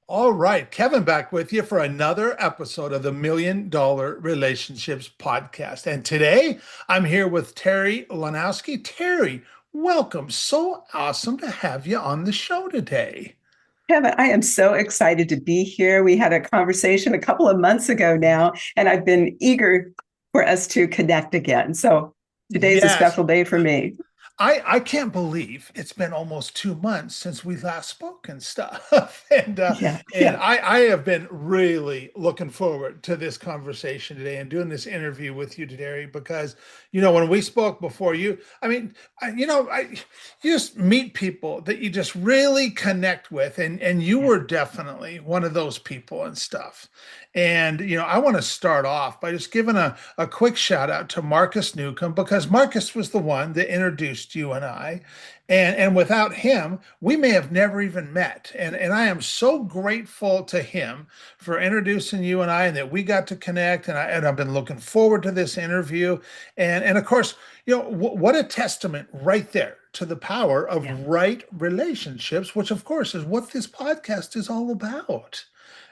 All right, Kevin back with you for another episode of the $1 Million Relationships Podcast. And today I'm here with Terri Lonowski. Terri, welcome. So awesome to have you on the show today. Kevin, I am so excited to be here. We had a conversation a couple of months ago now, and I've been eager for us to connect again. So today's a Yes, special day for me. I can't believe it's been almost 2 months since we last spoke and stuff. And uh, Yeah, and yeah, I have been really looking forward to this conversation today and doing this interview with you today because when we spoke before you just meet people that you just really connect with, and you yeah, were definitely one of those people and stuff. And I want to start off by just giving a quick shout out to Marcus Newcomb because Marcus was the one that introduced you and I. And without him, we may have never even met. And I am so grateful to him for introducing you and I, and that we got to connect. And I've been looking forward to this interview. And of course, what a testament right there to the power of yeah. right relationships, which of course is what this podcast is all about.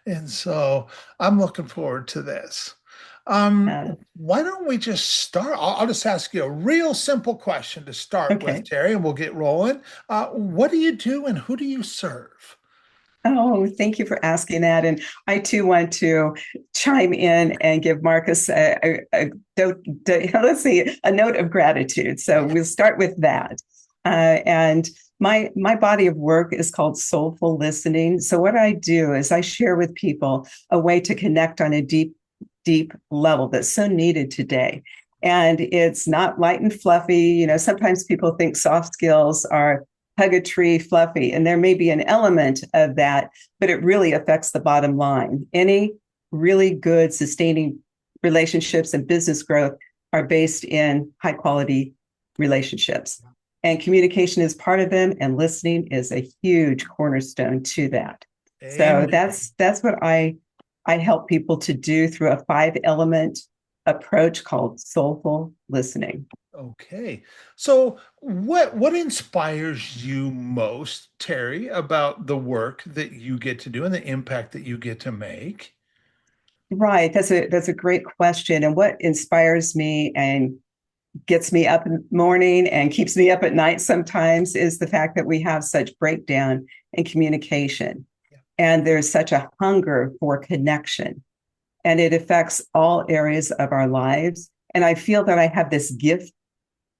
And so I'm looking forward to this. Uh, Why don't we just start? I'll just ask you a real simple question to start with, okay. Terri, and we'll get rolling. What do you do and who do you serve? Oh, thank you for asking that. And I too want to chime in and give Marcus let's see, a note of gratitude. So we'll start with that. And my body of work is called soulful listening. So what I do is I share with people a way to connect on a deep level that's so needed today. And it's not light and fluffy. Sometimes people think soft skills are hug a tree fluffy, and there may be an element of that, but it really affects the bottom line. Any really good sustaining relationships and business growth are based in high quality relationships. And communication is part of them, and listening is a huge cornerstone to that. So Amen. that's what I help people to do through a 5 element approach called soulful listening. Okay. So what inspires you most, Terri, about the work that you get to do and the impact that you get to make? Right. That's a great question. And what inspires me and gets me up in the morning and keeps me up at night sometimes is the fact that we have such breakdown in communication. And there's such a hunger for connection. And it affects all areas of our lives. And I feel that I have this gift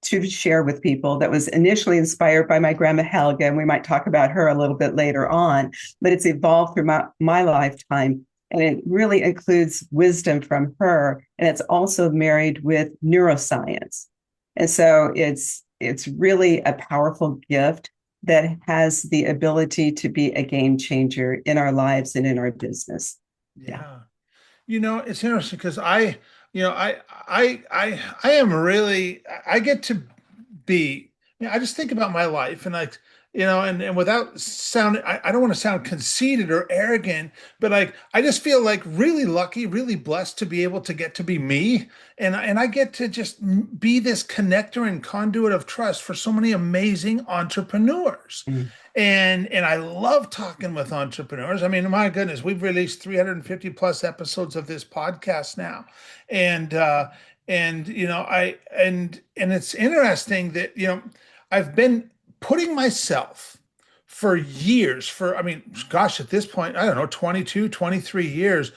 to share with people that was initially inspired by my grandma Helga, and we might talk about her a little bit later on, but it's evolved through my lifetime. And it really includes wisdom from her. And it's also married with neuroscience. And so it's really a powerful gift that has the ability to be a game changer in our lives and in our business. Yeah. Yeah. It's interesting because I am really, I get to be, I just think about my life and and without sounding, I don't want to sound conceited or arrogant, but I just feel like really lucky, really blessed to be able to get to be me. And I get to just be this connector and conduit of trust for so many amazing entrepreneurs. Mm. And I love talking with entrepreneurs. I mean, my goodness, we've released 350 plus episodes of this podcast now. And and it's interesting that I've been putting myself for years, I mean, gosh, at this point, I don't know, 22, 23 years,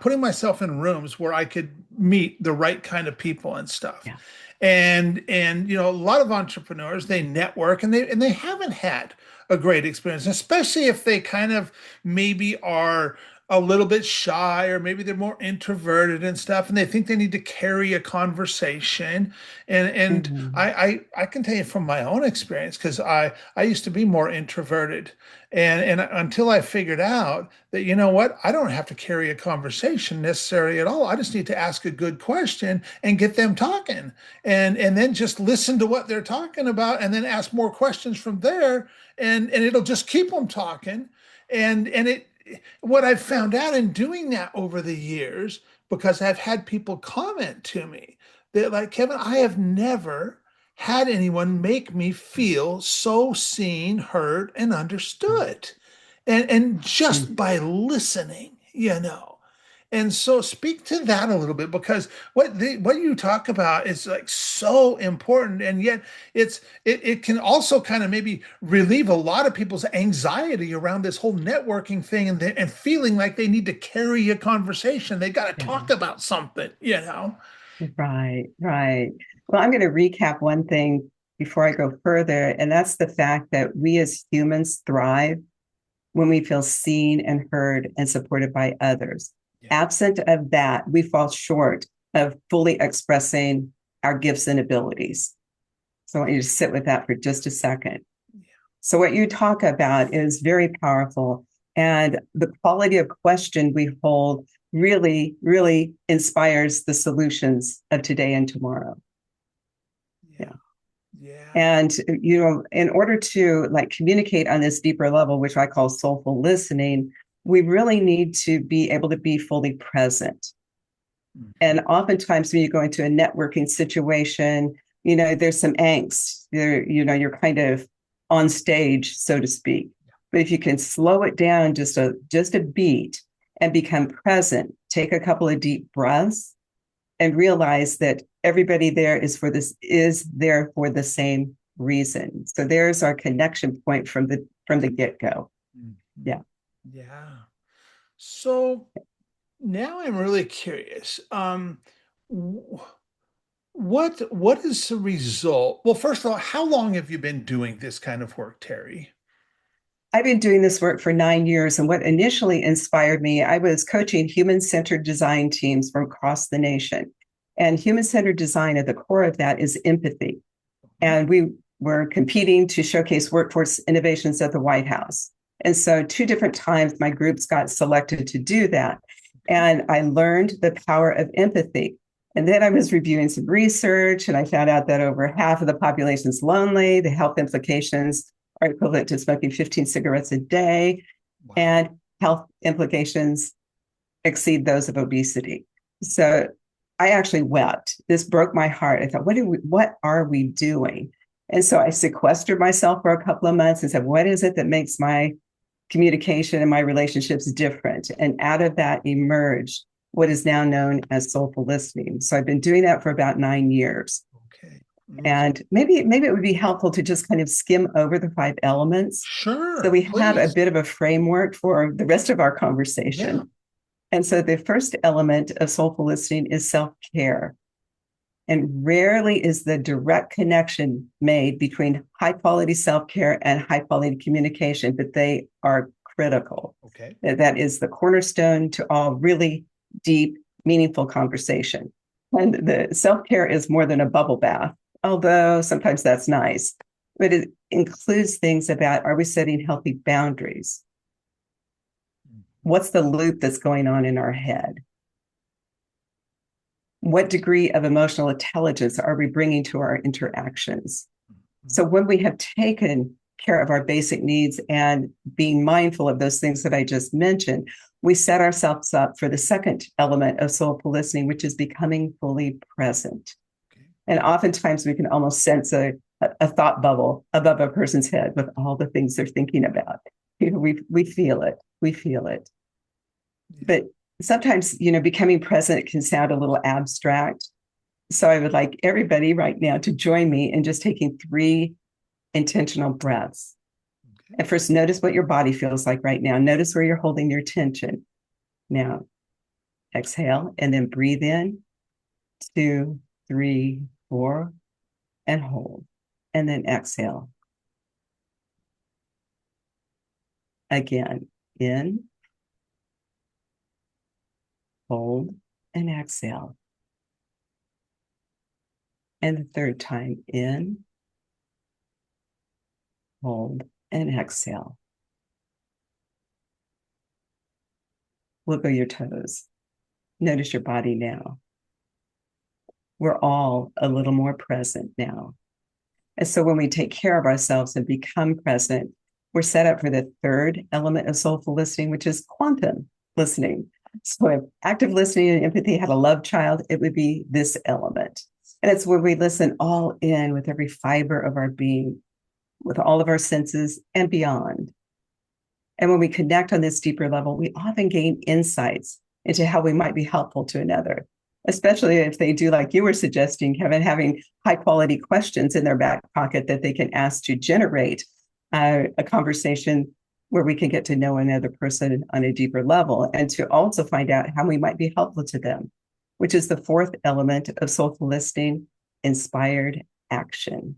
putting myself in rooms where I could meet the right kind of people and stuff. Yeah. And a lot of entrepreneurs, they network and they haven't had a great experience, especially if they kind of maybe are a little bit shy, or maybe they're more introverted and stuff, and they think they need to carry a conversation. And Mhm. I can tell you from my own experience, because I used to be more introverted. And until I figured out that, you know what, I don't have to carry a conversation necessarily at all. I just need to ask a good question and get them talking, and then just listen to what they're talking about, and then ask more questions from there, and it'll just keep them talking. And it what I've found out in doing that over the years, because I've had people comment to me that, like, Kevin, I have never had anyone make me feel so seen, heard, and understood. and just Mm. by listening, you know. And so speak to that a little bit, because what you talk about is like so important, and yet it can also kind of maybe relieve a lot of people's anxiety around this whole networking thing, and feeling like they need to carry a conversation. They got to Yeah. talk about something, you know. Right, right. Well, I'm going to recap one thing before I go further, and that's the fact that we as humans thrive when we feel seen and heard and supported by others. Yeah. Absent of that, we fall short of fully expressing our gifts and abilities. So I want you to sit with that for just a second. So, what you talk about is very powerful. And the quality of question we hold really, really inspires the solutions of today and tomorrow. Yeah. Yeah. Yeah. And, you know, in order to like communicate on this deeper level, which I call soulful listening, we really need to be able to be fully present. Mhm. And oftentimes when you go into a networking situation, you know, there's some angst. You're kind of on stage, so to speak. But if you can slow it down just a beat and become present, take a couple of deep breaths and realize that everybody there is there for the same reason. So there's our connection point from the get-go. Mhm. Yeah. Yeah. So now I'm really curious. W- what is the result? Well, first of all, how long have you been doing this kind of work, Terry? I've been doing this work for 9 years. And what initially inspired me, I was coaching human centered design teams from across the nation. And human centered design, at the core of that, is empathy. Mhm. And we were competing to showcase workforce innovations at the White House. And so, two different times, my groups got selected to do that. Okay. And I learned the power of empathy. And then I was reviewing some research, and I found out that over half of the population is lonely. The health implications are equivalent to smoking 15 cigarettes a day, Wow. and health implications exceed those of obesity. So I actually wept. This broke my heart. I thought, what are we doing? And so I sequestered myself for a couple of months and said, what is it that makes my communication and my relationships different? And out of that emerged what is now known as soulful listening. So I've been doing that for about 9 years. Okay. Mm. And maybe it would be helpful to just kind of skim over the 5 elements so Sure, we have a please. bit of a framework for the rest of our Yeah. conversation. And so the first element of soulful listening is self-care. And rarely is the direct connection made between high quality self-care and high quality communication, but they are critical. Okay. That is the cornerstone to all really deep, meaningful conversation. And the self-care is more than a bubble bath, although sometimes that's nice. But it includes things about, are we setting healthy boundaries? Mhm. What's the loop that's going on in our head? What degree of emotional intelligence are we bringing to our interactions? Mhm. So when we have taken care of our basic needs and being mindful of those things that I just mentioned, we set ourselves up for the second element of soulful listening, which is becoming fully present. Okay. And oftentimes we can almost sense a thought bubble above a person's head with all the things they're thinking about. We feel it. We feel it. Yeah. But sometimes, becoming present can sound a little abstract. So I would like everybody right now to join me in just taking 3 intentional breaths. Okay. And first, notice what your body feels like right now. Notice where you're holding your tension. Now, exhale and then breathe in 2, 3, 4, and hold. And then exhale. Again, in, hold, and exhale. And the third time, in, hold, and exhale. Wiggle your toes. Notice your body now. We're all a little more present now. And so when we take care of ourselves and become present, we're set up for the third element of soulful listening, which is quantum listening. So if active listening and empathy had a love child, it would be this element. And it's where we listen all in with every fiber of our being, with all of our senses and beyond. And when we connect on this deeper level, we often gain insights into how we might be helpful to another, especially if they do, like you were suggesting, Kevin, having high quality questions in their back pocket that they can ask to generate a conversation where we can get to know another person on a deeper level and to also find out how we might be helpful to them, which is the fourth element of soulful listening, inspired action.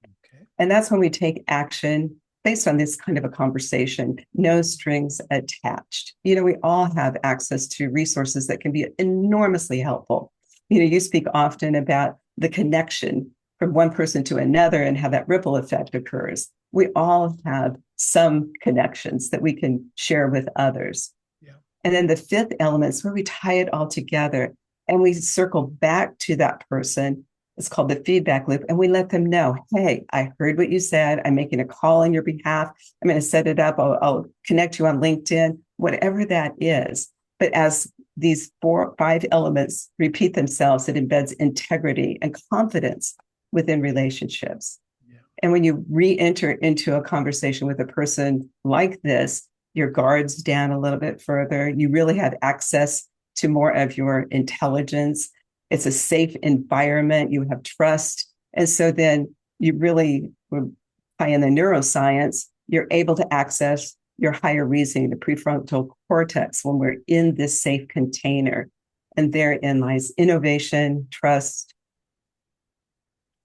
Okay. And that's when we take action based on this kind of a conversation, no strings attached. We all have access to resources that can be enormously helpful. You speak often about the connection from one person to another and how that ripple effect occurs. We all have some connections that we can share with others. Yeah. And then the fifth element is where we tie it all together and we circle back to that person. It's called the feedback loop. And we let them know, hey, I heard what you said. I'm making a call on your behalf. I'm going to set it up. I'll connect you on LinkedIn, whatever that is. But as these 4 or 5 elements repeat themselves, it embeds integrity and confidence within relationships. Yeah. And when you re-enter into a conversation with a person like this, your guard's down a little bit further. You really have access to more of your intelligence. It's a safe environment. You have trust. And so then you really, tie in the neuroscience, you're able to access your higher reasoning, the prefrontal cortex, when we're in this safe container. And therein lies innovation, trust,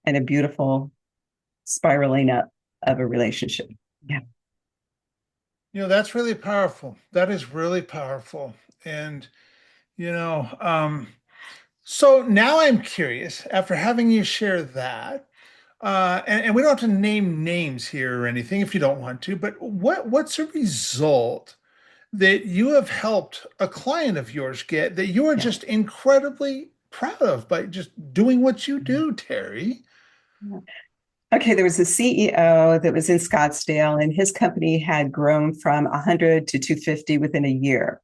and a beautiful spiraling up of a relationship. Yeah. That's really powerful. That is really powerful. And, you know, so now I'm curious, after having you share that, and we don't have to name names here or anything if you don't want to, but what's a result that you have helped a client of yours get that you are just incredibly proud of by just doing what you do, Terri? Okay, there was a CEO that was in Scottsdale, and his company had grown from 100 to 250 within a year.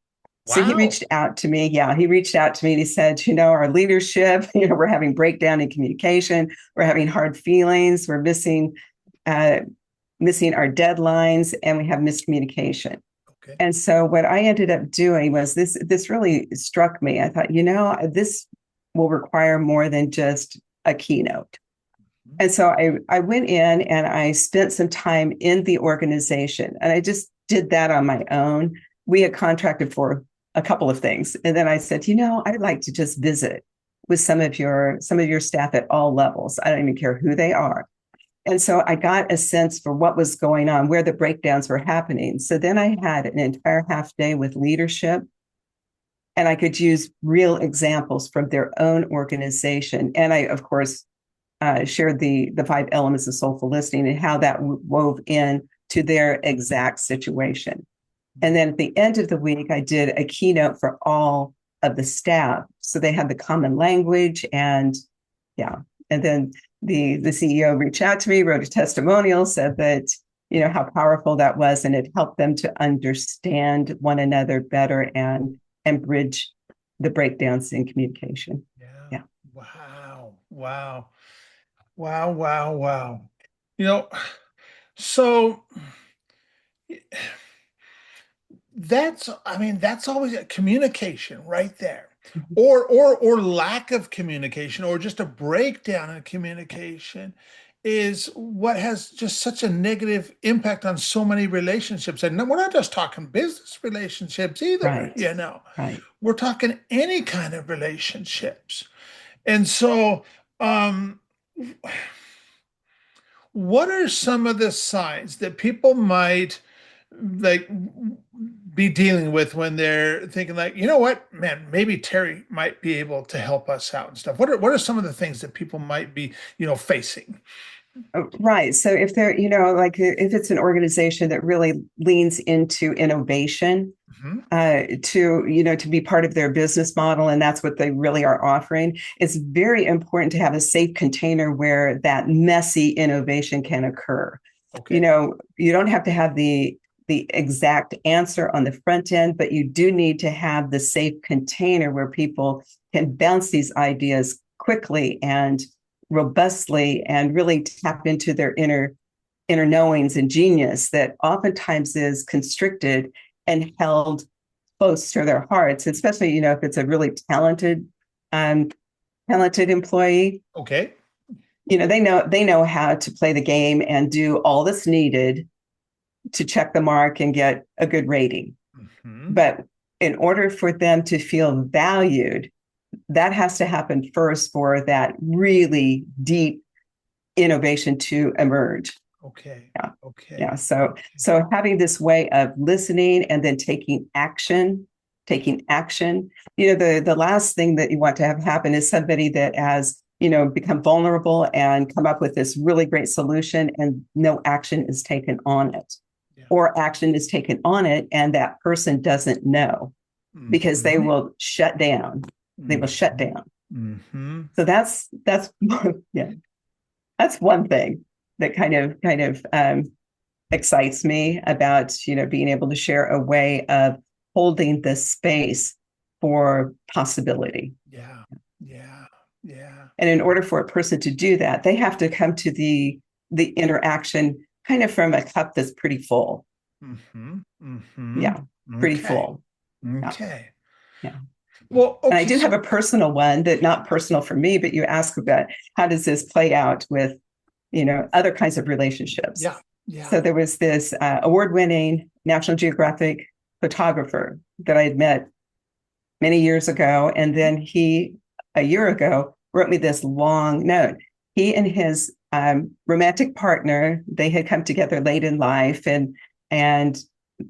So he Wow. reached out to me. Yeah, he reached out to me and he said, our leadership, we're having breakdown in communication. We're having hard feelings. We're missing our deadlines, and we have miscommunication. Okay. And so what I ended up doing was this really struck me. I thought, this will require more than just a keynote. And so I went in and I spent some time in the organization, and I just did that on my own. We had contracted for a couple of things. And then I said, I'd like to just visit with some of your staff at all levels. I don't even care who they are. And so I got a sense for what was going on, where the breakdowns were happening. So then I had an entire half day with leadership, and I could use real examples from their own organization. And I, of course, shared the 5 elements of soulful listening and how that wove in to their exact situation. And then at the end of the week, I did a keynote for all of the staff. So they had the common language, and then the CEO reached out to me, wrote a testimonial, said that, how powerful that was. And it helped them to understand one another better and bridge the breakdowns in communication. Yeah. Wow. Wow. Wow. Wow. Wow. So that's always a communication right there. Mm-hmm. Or lack of communication, or just a breakdown in communication is what has just such a negative impact on so many relationships. And we're not just talking business relationships either, Right. Right. we're talking any kind of relationships. And so, what are some of the signs that people might like be dealing with when they're thinking like, what, man, maybe Terri might be able to help us out and stuff? What are some of the things that people might be, facing? Right. So if they're, like if it's an organization that really leans into innovation, to be part of their business model, and that's what they really are offering, it's very important to have a safe container where that messy innovation can occur. Okay. You don't have to have the exact answer on the front end, but you do need to have the safe container where people can bounce these ideas quickly and robustly and really tap into their inner inner knowings and genius that oftentimes is constricted and held close to their hearts, especially, if it's a really um, talented employee. Okay. They know how to play the game and do all that's needed to check the mark and get a good rating. Mm-hmm. But in order for them to feel valued, that has to happen first for that really deep innovation to emerge. Okay. Yeah. Okay. Yeah. So having this way of listening and then taking action. The last thing that you want to have happen is somebody that has, become vulnerable and come up with this really great solution and no action is taken on it. Yeah. Or action is taken on it and that person doesn't know because they will shut down. They will shut down. Mm-hmm. So that's yeah, that's one thing that kind of excites me about being able to share a way of holding the space for possibility. Yeah. And in order for a person to do that, they have to come to the interaction kind of from a cup that's pretty full. Mm-hmm. Mm-hmm. Yeah, pretty Okay. full. Okay. Yeah. Well, okay. And I do have a personal one that not personal for me, but you ask about how does this play out with, other kinds of relationships. Yeah. Yeah. So there was this award-winning National Geographic photographer that I had met many years ago. And then he, a year ago, wrote me this long note. He and his romantic partner, they had come together late in life and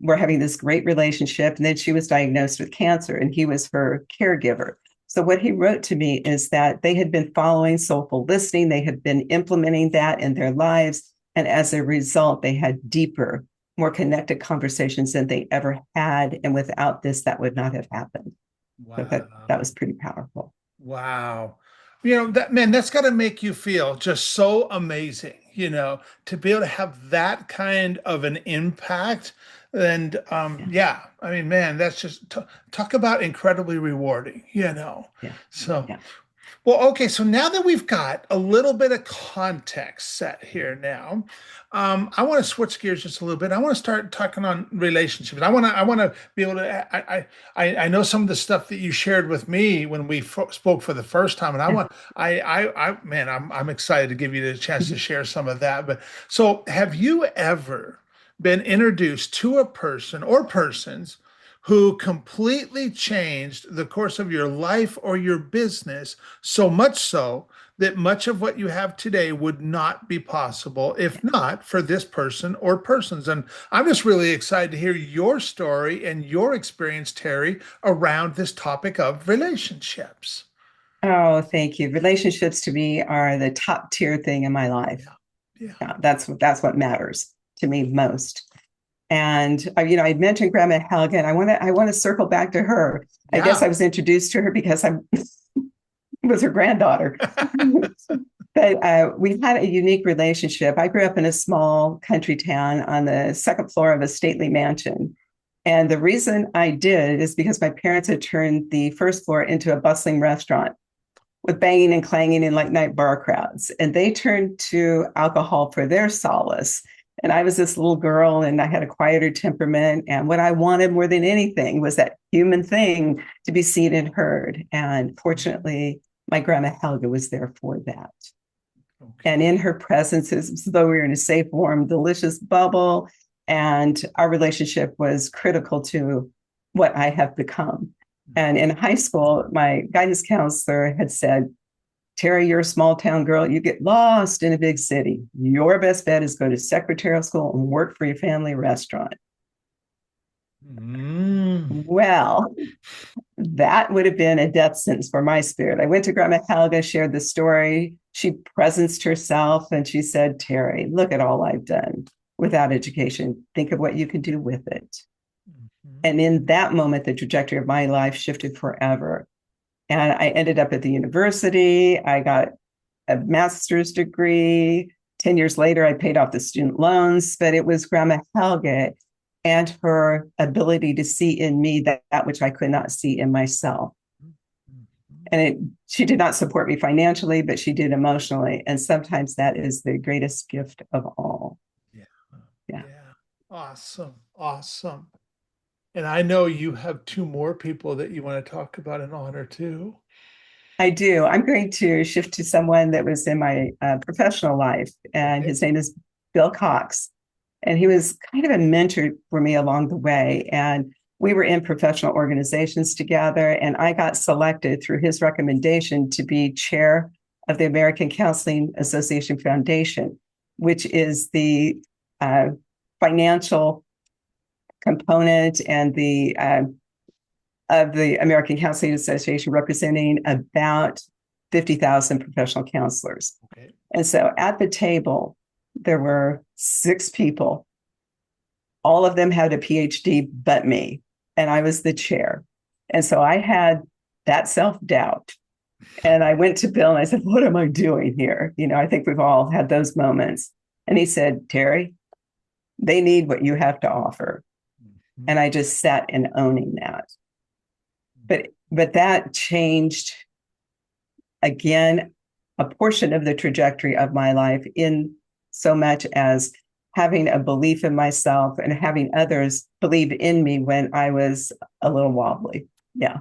were having this great relationship. And then she was diagnosed with cancer and he was her caregiver. So what he wrote to me is that they had been following soulful listening. They had been implementing that in their lives. And as a result, they had deeper, more connected conversations than they ever had. And without this, that would not have happened. Wow. So that was pretty powerful. Wow. That's got to make you feel just so amazing, to be able to have that kind of an impact. And Yeah. I mean, man, that's just talk about incredibly rewarding, Yeah. So, Yeah. well, okay, so now that we've got a little bit of context set here now, I want to switch gears just a little bit. I want to start talking on relationships. I want to be able to. I know some of the stuff that you shared with me when we spoke for the first time, and I'm excited to give you the chance to share some of that. But so, have you ever been introduced to a person or persons who completely changed the course of your life or your business, so much so that much of what you have today would not be possible if not for this person or persons? And I'm just really excited to hear your story and your experience, Terri, around this topic of relationships. Oh, thank you. Relationships to me are the top tier thing in my life. Yeah. Yeah, that's what matters to me most. And I mentioned Grandma Helga, and I want to circle back to her. I guess I was introduced to her because I was her granddaughter. But we had a unique relationship. I grew up in a small country town on the second floor of a stately mansion. And the reason I did is because my parents had turned the first floor into a bustling restaurant with banging and clanging and late night bar crowds. And they turned to alcohol for their solace. And I was this little girl and I had a quieter temperament. And what I wanted more than anything was that human thing to be seen and heard. And fortunately, my grandma Helga was there for that. Okay. And in her presence, as though we were in a safe, warm, delicious bubble. And our relationship was critical to what I have become. And in high school, my guidance counselor had said, Terri, you're a small town girl. You get lost in a big city. Your best bet is go to secretarial school and work for your family restaurant. Well, that would have been a death sentence for my spirit. I went to Grandma Helga, shared the story. She presenced herself and she said, Terri, look at all I've done without education. Think of what you can do with it. And in that moment, the trajectory of my life shifted forever. And I ended up at the university. I got a master's degree. 10 years later, I paid off the student loans, but it was Grandma Helga and her ability to see in me that which I could not see in myself. And she did not support me financially, but she did emotionally. And sometimes that is the greatest gift of all. Awesome. Awesome. And I know you have two more people that you want to talk about and honor too. I do. I'm going to shift to someone that was in my professional life, and Okay. his name is Bill Cox. And he was kind of a mentor for me along the way. And we were in professional organizations together, and I got selected through his recommendation to be chair of the American Counseling Association Foundation, which is the uh, financial component and the of the American Counseling Association, representing about 50,000 professional counselors. Okay. And so at the table, there were 6 people. All of them had a PhD but me, and I was the chair. And so I had that self doubt. And I went to Bill and I said, "What am I doing here?" I think we've all had those moments. And he said, "Terri, they need what you have to offer." Mhm. And I just sat in owning that. But that changed, again, a portion of the trajectory of my life, in so much as having a belief in myself and having others believe in me when I was a little wobbly. Yeah.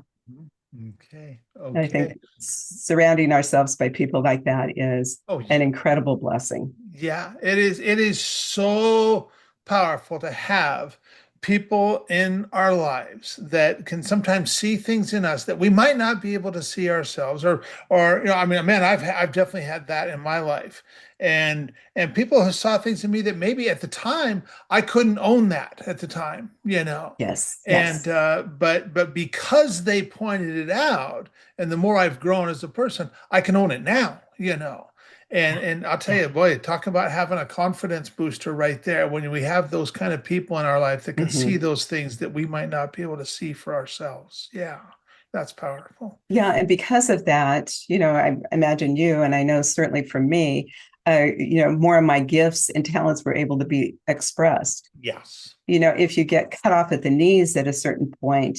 Okay. And I think Okay. surrounding ourselves by people like that is Oh, an incredible blessing. yeah, it is. It is so powerful to have people in our lives that can sometimes see things in us that we might not be able to see ourselves, or I mean, man, I've definitely had that in my life, and people who saw things in me that maybe at the time I couldn't own that at the time. Yes, And yes. but because they pointed it out, and the more I've grown as a person, I can own it now. And Yeah, and I'll tell yeah. you, boy, talk about having a confidence booster right there when we have those kind of people in our life that can see Mm-hmm. those things that we might not be able to see for ourselves. Yeah, that's powerful. Yeah, and because of that, I imagine you, and I know certainly for me, more of my gifts and talents were able to be expressed. Yes. If you get cut off at the knees at a certain point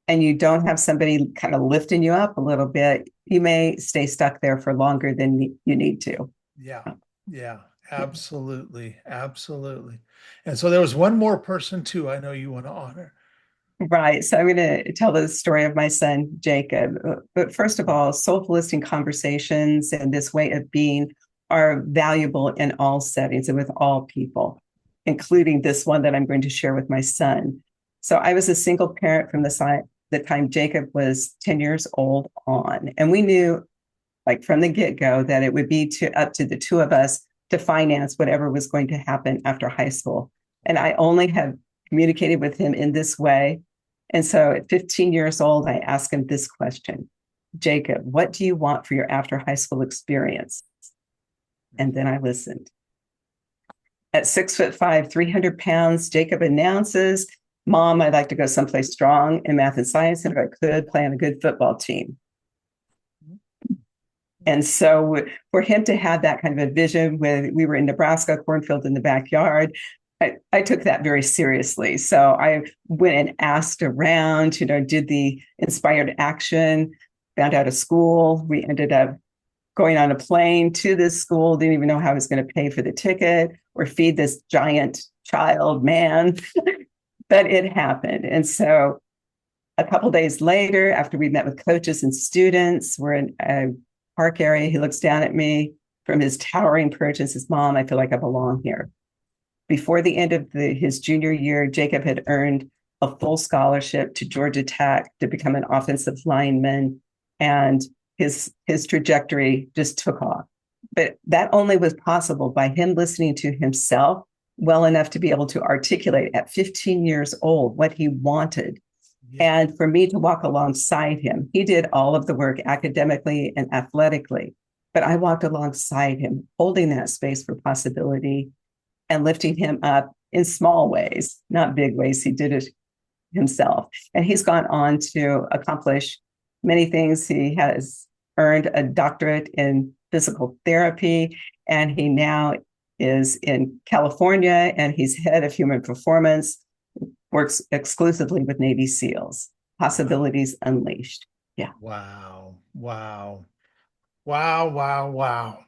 and you don't have somebody kind of lifting you up a little bit, you may stay stuck there for longer than you need to. Yeah. Yeah. Absolutely. Absolutely. And so there was one more person too I know you want to honor. Right. So I'm going to tell the story of my son, Jacob. But first of all, soulful listening conversations and this way of being are valuable in all settings and with all people, including this one that I'm going to share with my son. So I was a single parent from the time Jacob was 10 years old on. And we knew, like from the get go, that it would be up to the two of us to finance whatever was going to happen after high school. And Okay. I only have communicated with him in this way. And so at 15 years old, I asked him this question: "Jacob, what do you want for your after high school experience?" And then I listened. At 6'5", 300 pounds, Jacob announces, "Mom, I'd like to go someplace strong in math and science, and if I could, play on a good football team." And so for him to have that kind of a vision, when we were in Nebraska, cornfield in the backyard, I took that very seriously. So I went and asked around, did the inspired action, found out a school. We ended up going on a plane to this school, didn't even know how I was going to pay for the ticket or feed this giant child man, but it happened. And so a couple of days later, after we met with coaches and students, we're in a park area. He looks down at me from his towering perch and says, "Mom, I feel like I belong here." Before the end of his junior year, Jacob had earned a full scholarship to Georgia Tech to become an offensive lineman, and his trajectory just took off. But that only was possible by him listening to himself well enough to be able to articulate at 15 years old what he wanted, Yeah. and for me to walk alongside him. He did all of the work academically and athletically, but I walked alongside him, holding that space for possibility and lifting him up in small ways, not big ways. He did it himself. And he's gone on to accomplish many things. He has earned a doctorate in physical therapy, and he now is in California, and he's head of human performance, works exclusively with Navy SEALs. Wow. Possibilities unleashed. Yeah. Wow. Wow. Wow, wow, wow.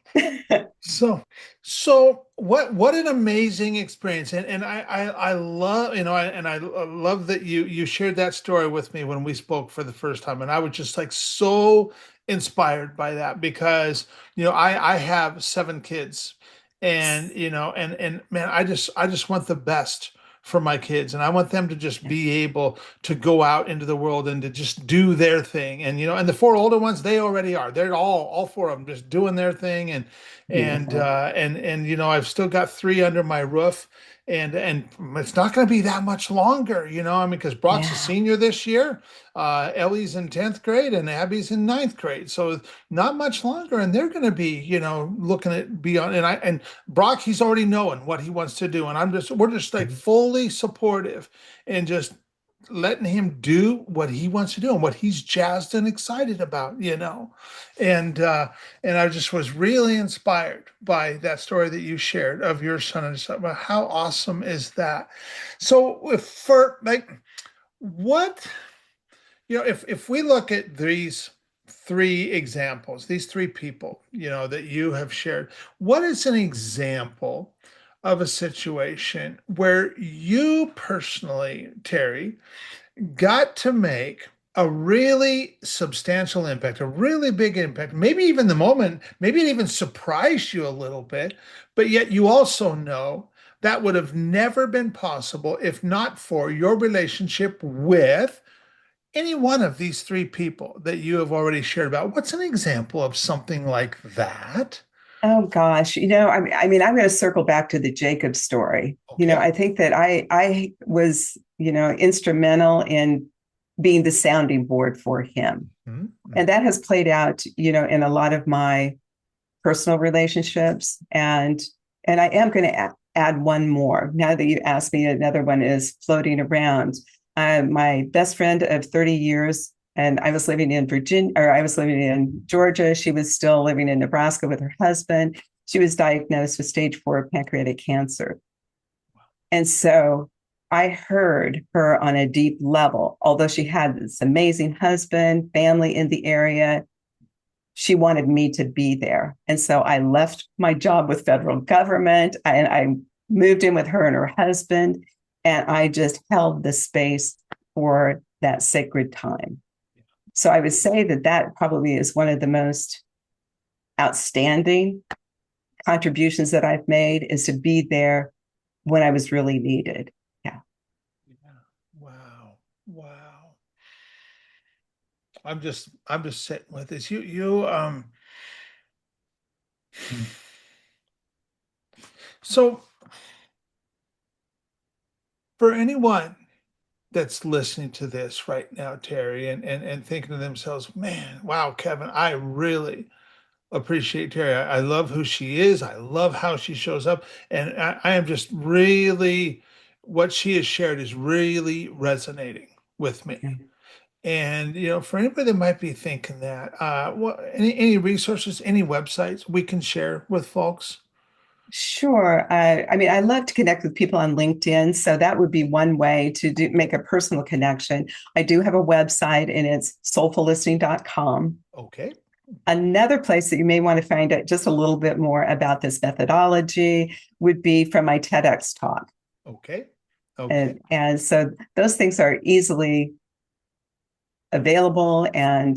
So, so what an amazing experience. And I love, I love that you shared that story with me when we spoke for the first time. And I was just like so inspired by that because, I have 7 kids and, and man, I just want the best for my kids, and I want them to just be able to go out into the world and to just do their thing. And and the 4 older ones, they already are. They're all 4 of them just doing their thing. Beautiful. And I've still got 3 under my roof, and it's not going to be that much longer. I mean, because Brock's a Yeah. senior this year, Ellie's in 10th grade, and Abby's in ninth grade, so not much longer, and they're going to be looking at beyond. And Brock, he's already knowing what he wants to do, and we're just like fully supportive and just letting him do what he wants to do and what he's jazzed and excited about. And I just was really inspired by that story that you shared of your son and stuff. But how awesome is that? So if for like what if we look at these 3 examples, these 3 people, that you have shared, what is an example of a situation where you personally, Terri, got to make a really substantial impact, a really big impact, maybe even the moment, maybe it even surprised you a little bit, but yet you also know that would have never been possible if not for your relationship with any one of these 3 people that you have already shared about. What's an example of something like that? Oh gosh, I mean, I'm going to circle back to the Jacob story. Okay. I think that I was, instrumental in being the sounding board for him. Mhm. And that has played out, in a lot of my personal relationships. And I am going to add one more. Now that you asked me, another one is floating around. My best friend of 30 years, and I was living in Virginia, or I was living in Georgia. She was still living in Nebraska with her husband. She was diagnosed with stage 4 pancreatic cancer. And so I heard her on a deep level, although she had this amazing husband, family in the area, she wanted me to be there. And so I left my job with federal government and I moved in with her and her husband. And I just held the space for that sacred time. So I would say that that probably is one of the most outstanding contributions that I've made, is to be there when I was really needed. Yeah. Yeah. Wow. Wow. I'm just sitting with this. So for anyone that's listening to this right now, Terri, and thinking to themselves, man, wow, Kevin, I really appreciate Terri. I love who she is. I love how she shows up. And I am just really, what she has shared is really resonating with me. Yeah. And for anybody that might be thinking that, any resources, any websites we can share with folks? Sure. I mean, I love to connect with people on LinkedIn. So that would be one way to make a personal connection. I do have a website and it's soulfullistening.com. Okay. Another place that you may want to find out just a little bit more about this methodology would be from my TEDx talk. Okay. Okay. And so those things are easily available and,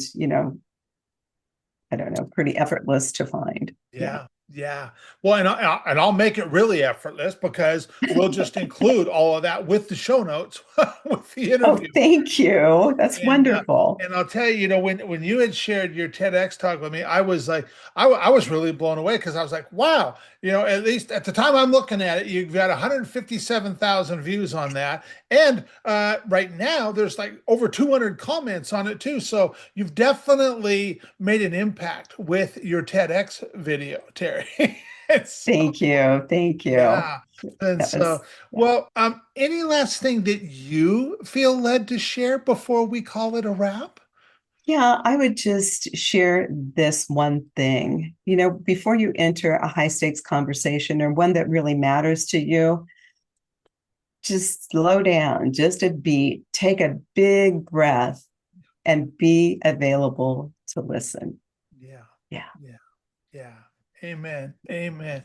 I don't know, pretty effortless to find. Yeah. Yeah. Yeah. Well, and I'll make it really effortless because we'll just include all of that with the show notes with the Oh, interview. thank you. That's And wonderful. and I'll tell you, when you had shared your TEDx talk with me, I was like, I was really blown away because I was like, wow, at least at the time I'm looking at it, you've got 157,000 views on that, and right now there's like over 200 comments on it too. So you've definitely made an impact with your TEDx video, Terri. And so, Thank you. Thank you. yeah. And That so, was, yeah. well, any last thing that you feel led to share before we call it a wrap? Yeah, I would just share this one thing. Before you enter a high stakes conversation or one that really matters to you, just slow down, just a beat, take a big breath, and be available to listen. Yeah. Yeah. Yeah. Yeah. Amen. Amen.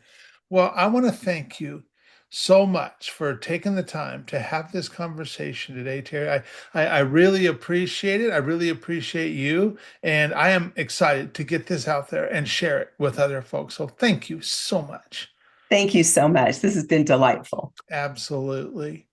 Well, I want to thank you so much for taking the time to have this conversation today, Terry. I really appreciate it. I really appreciate you. And I am excited to get this out there and share it with other folks. So thank you so much. Thank you so much. This has been delightful. Absolutely.